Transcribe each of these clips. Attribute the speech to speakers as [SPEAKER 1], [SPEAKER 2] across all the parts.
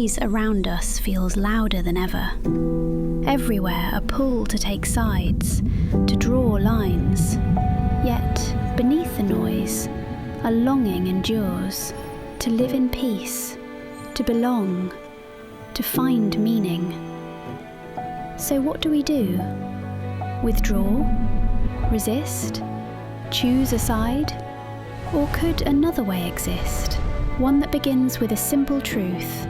[SPEAKER 1] noise around us feels louder than ever. Everywhere a pull to take sides, to draw lines. Yet, beneath the noise, a longing endures, to live in peace, to belong, to find meaning. So what do we do? Withdraw? Resist? Choose a side? Or could another way exist? One that begins with a simple truth.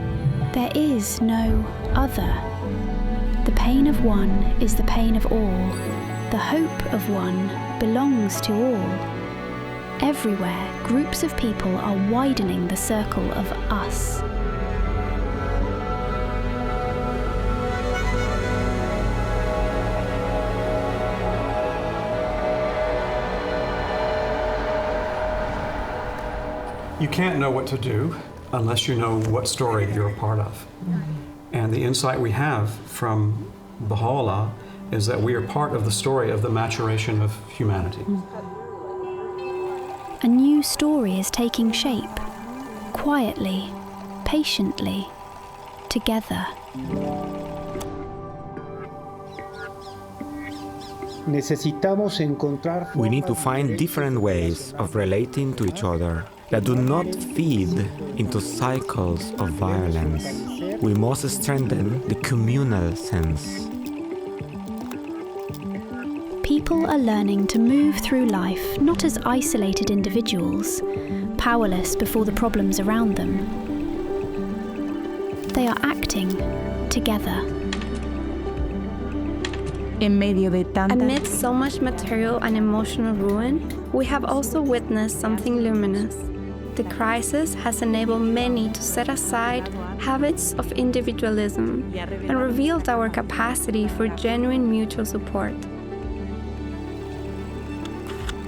[SPEAKER 1] There is no other. The pain of one is the pain of all. The hope of one belongs to all. Everywhere, groups of people are widening the circle of us.
[SPEAKER 2] You can't know what to do unless you know what story you're a part of. And the insight we have from Baha'u'llah is that we are part of the story of the maturation of humanity.
[SPEAKER 1] A new story is taking shape, quietly, patiently, together.
[SPEAKER 3] We need to find different ways of relating to each other that do not feed into cycles of violence. We must strengthen the communal sense.
[SPEAKER 1] People are learning to move through life not as isolated individuals, powerless before the problems around them. They are acting together.
[SPEAKER 4] Amid so much material and emotional ruin, we have also witnessed something luminous. The crisis has enabled many to set aside habits of individualism and revealed our capacity for genuine mutual support.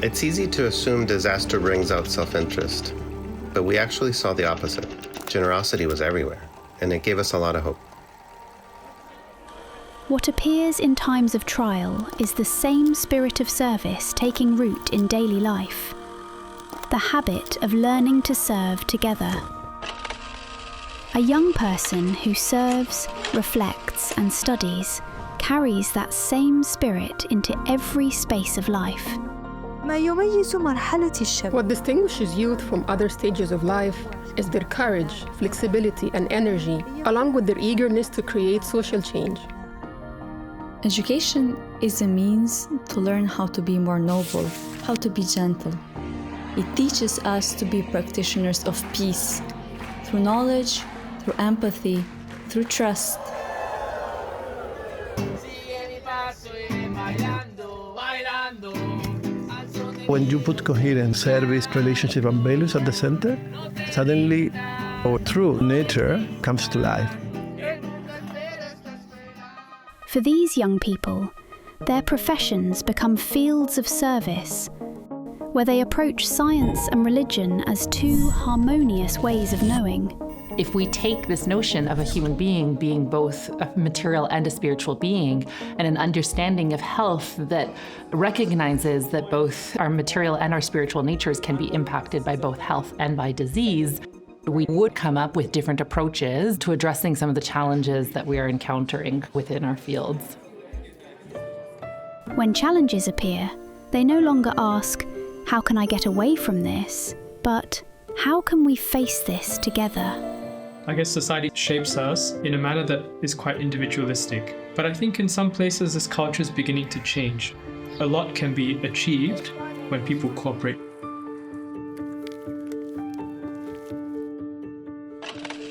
[SPEAKER 5] It's easy to assume disaster brings out self-interest, but we actually saw the opposite. Generosity was everywhere, and it gave us a lot of hope.
[SPEAKER 1] What appears in times of trial is the same spirit of service taking root in daily life. The habit of learning to serve together. A young person who serves, reflects, and studies carries that same spirit into every space of life.
[SPEAKER 6] What distinguishes youth from other stages of life is their courage, flexibility, and energy, along with their eagerness to create social change.
[SPEAKER 7] Education is a means to learn how to be more noble, how to be gentle. It teaches us to be practitioners of peace, through knowledge, through empathy, through trust.
[SPEAKER 8] When you put coherence, service, relationship, and values at the center, suddenly our true nature comes to life.
[SPEAKER 1] For these young people, their professions become fields of service, where they approach science and religion as two harmonious ways of knowing.
[SPEAKER 9] If we take this notion of a human being being both a material and a spiritual being, and an understanding of health that recognizes that both our material and our spiritual natures can be impacted by both health and by disease, we would come up with different approaches to addressing some of the challenges that we are encountering within our fields.
[SPEAKER 1] When challenges appear, they no longer ask, "How can I get away from this?" but "How can we face this together?"
[SPEAKER 10] I guess society shapes us in a manner that is quite individualistic. But I think in some places this culture is beginning to change. A lot can be achieved when people cooperate.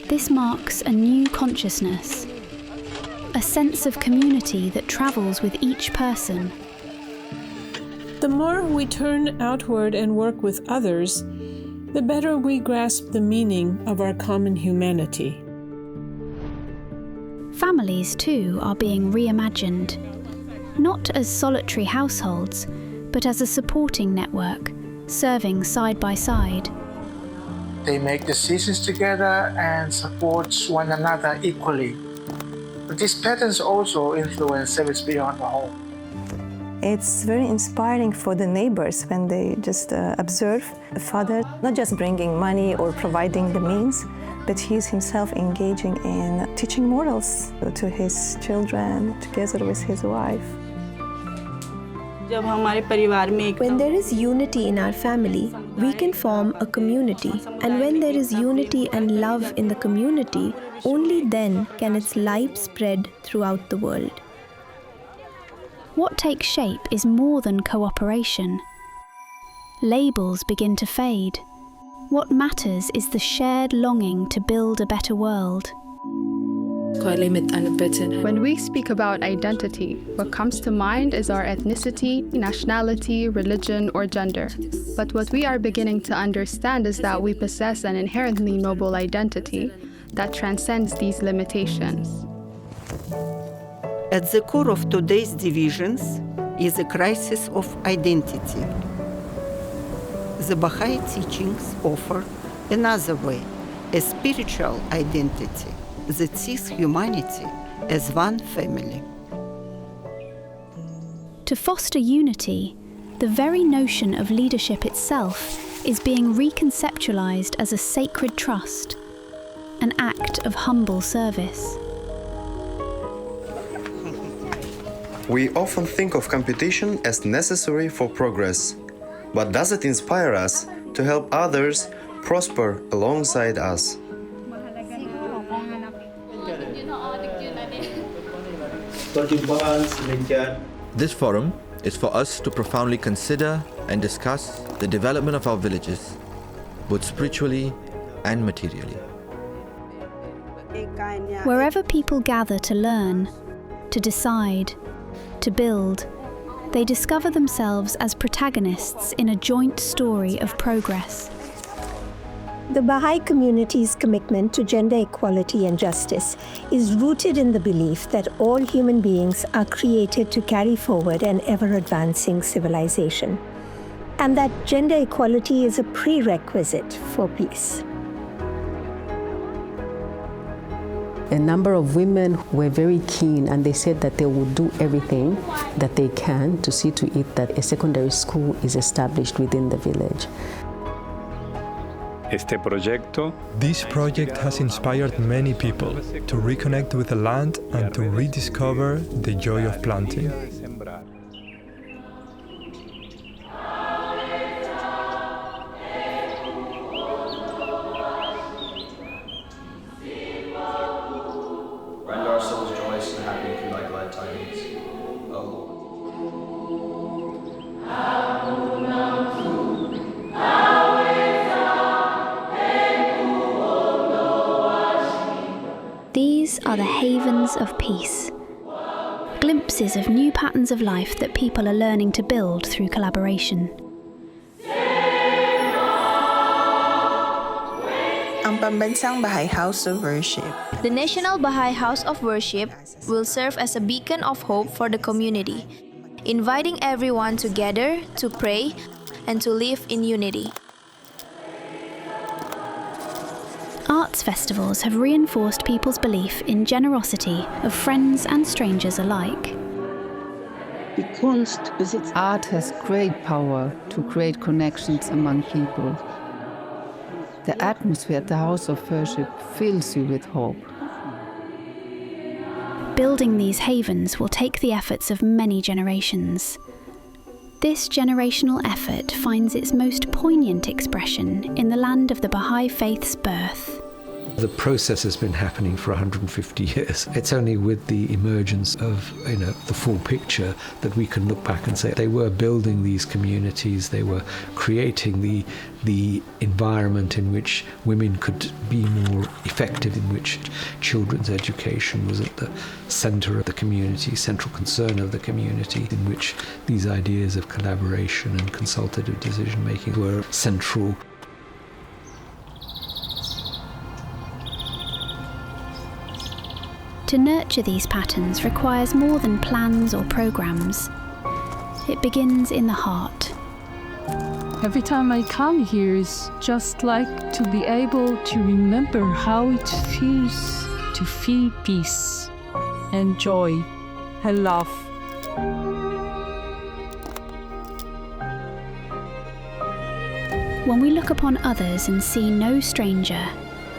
[SPEAKER 1] This marks a new consciousness, a sense of community that travels with each person.
[SPEAKER 11] The more we turn outward and work with others, the better we grasp the meaning of our common humanity.
[SPEAKER 1] Families, too, are being reimagined, not as solitary households, but as a supporting network, serving side by side.
[SPEAKER 12] They make decisions together and support one another equally. But these patterns also influence service beyond the home.
[SPEAKER 13] It's very inspiring for the neighbors when they just observe a father not just bringing money or providing the means, but he's himself engaging in teaching morals to his children together with his wife.
[SPEAKER 14] When there is unity in our family, we can form a community. And when there is unity and love in the community, only then can its light spread throughout the world.
[SPEAKER 1] What takes shape is more than cooperation. Labels begin to fade. What matters is the shared longing to build a better world.
[SPEAKER 15] When we speak about identity, what comes to mind is our ethnicity, nationality, religion, or gender. But what we are beginning to understand is that we possess an inherently noble identity that transcends these limitations.
[SPEAKER 16] At the core of today's divisions is a crisis of identity. The Bahá'í teachings offer another way, a spiritual identity that sees humanity as one family.
[SPEAKER 1] To foster unity, the very notion of leadership itself is being reconceptualized as a sacred trust, an act of humble service.
[SPEAKER 17] We often think of competition as necessary for progress, but does it inspire us to help others prosper alongside us?
[SPEAKER 18] This forum is for us to profoundly consider and discuss the development of our villages, both spiritually and materially.
[SPEAKER 1] Wherever people gather to learn, to decide, to build, they discover themselves as protagonists in a joint story of progress.
[SPEAKER 14] The Baha'i community's commitment to gender equality and justice is rooted in the belief that all human beings are created to carry forward an ever-advancing civilization, and that gender equality is a prerequisite for peace.
[SPEAKER 19] A number of women were very keen, and they said that they would do everything that they can to see to it that a secondary school is established within the village.
[SPEAKER 20] This project has inspired many people to reconnect with the land and to rediscover the joy of planting.
[SPEAKER 21] Render our souls joyous and happy through thy glad tidings, O Lord.
[SPEAKER 1] These are the havens of peace, glimpses of new patterns of life that people are learning to build through collaboration.
[SPEAKER 22] Ang Pambansang Bahá'í House of Worship.
[SPEAKER 23] The National Bahá'í House of Worship will serve as a beacon of hope for the community, inviting everyone to gather, to pray, and to live in unity.
[SPEAKER 1] Arts festivals have reinforced people's belief in generosity of friends and strangers alike.
[SPEAKER 24] Art has great power to create connections among people. The atmosphere at the House of Worship fills you with hope.
[SPEAKER 1] Building these havens will take the efforts of many generations. This generational effort finds its most poignant expression in the land of the Bahá'í faith's birth.
[SPEAKER 25] The process has been happening for 150 years. It's only with the emergence of the full picture that we can look back and say they were building these communities, they were creating the environment in which women could be more effective, in which children's education was at the centre of the community, central concern of the community, in which these ideas of collaboration and consultative decision making were central.
[SPEAKER 1] To nurture these patterns requires more than plans or programs. It begins in the heart.
[SPEAKER 26] Every time I come here, it's just like to be able to remember how it feels to feel peace and joy and love.
[SPEAKER 1] When we look upon others and see no stranger,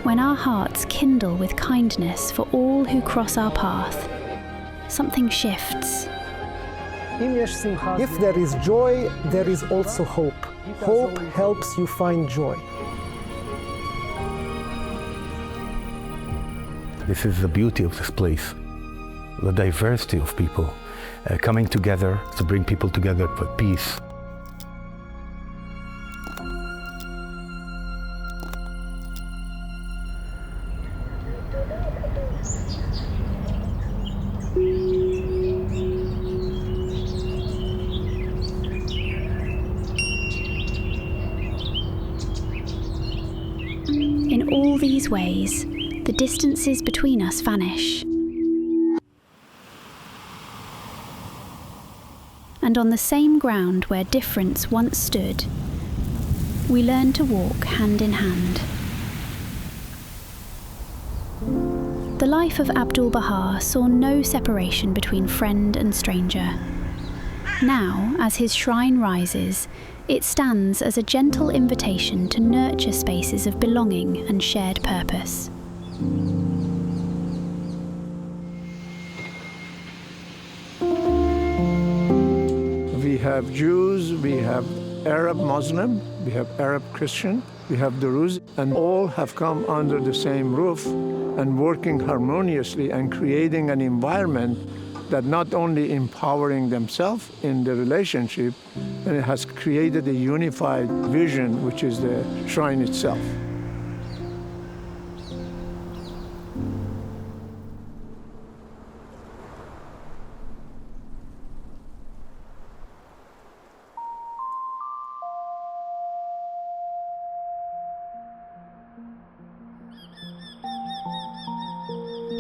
[SPEAKER 1] when our hearts kindle with kindness for all who cross our path, something shifts.
[SPEAKER 2] If there is joy, there is also hope. Hope helps you find joy.
[SPEAKER 3] This is the beauty of this place, the diversity of people coming together to bring people together for peace.
[SPEAKER 1] In all these ways, the distances between us vanish. And on the same ground where difference once stood, we learn to walk hand in hand. The life of Abdul-Baha saw no separation between friend and stranger. Now, as his shrine rises, it stands as a gentle invitation to nurture spaces of belonging and shared purpose.
[SPEAKER 8] We have Jews, we have Arab Muslim, we have Arab Christian, we have Druze, and all have come under the same roof and working harmoniously and creating an environment that not only empowering themselves in the relationship, and it has created a unified vision, which is the shrine itself.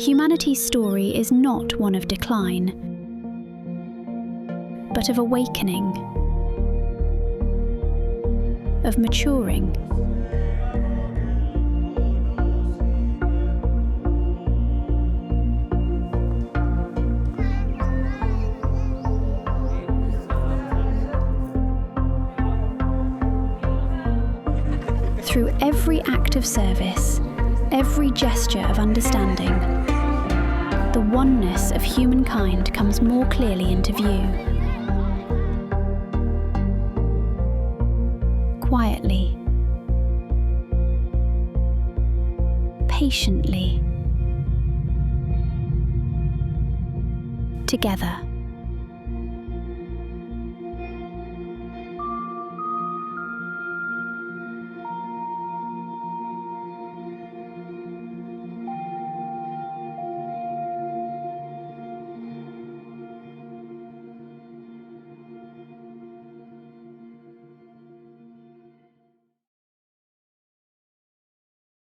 [SPEAKER 1] Humanity's story is not one of decline, but of awakening, of maturing. Through every act of service, every gesture of understanding, the oneness of humankind comes more clearly into view. Quietly, patiently, together.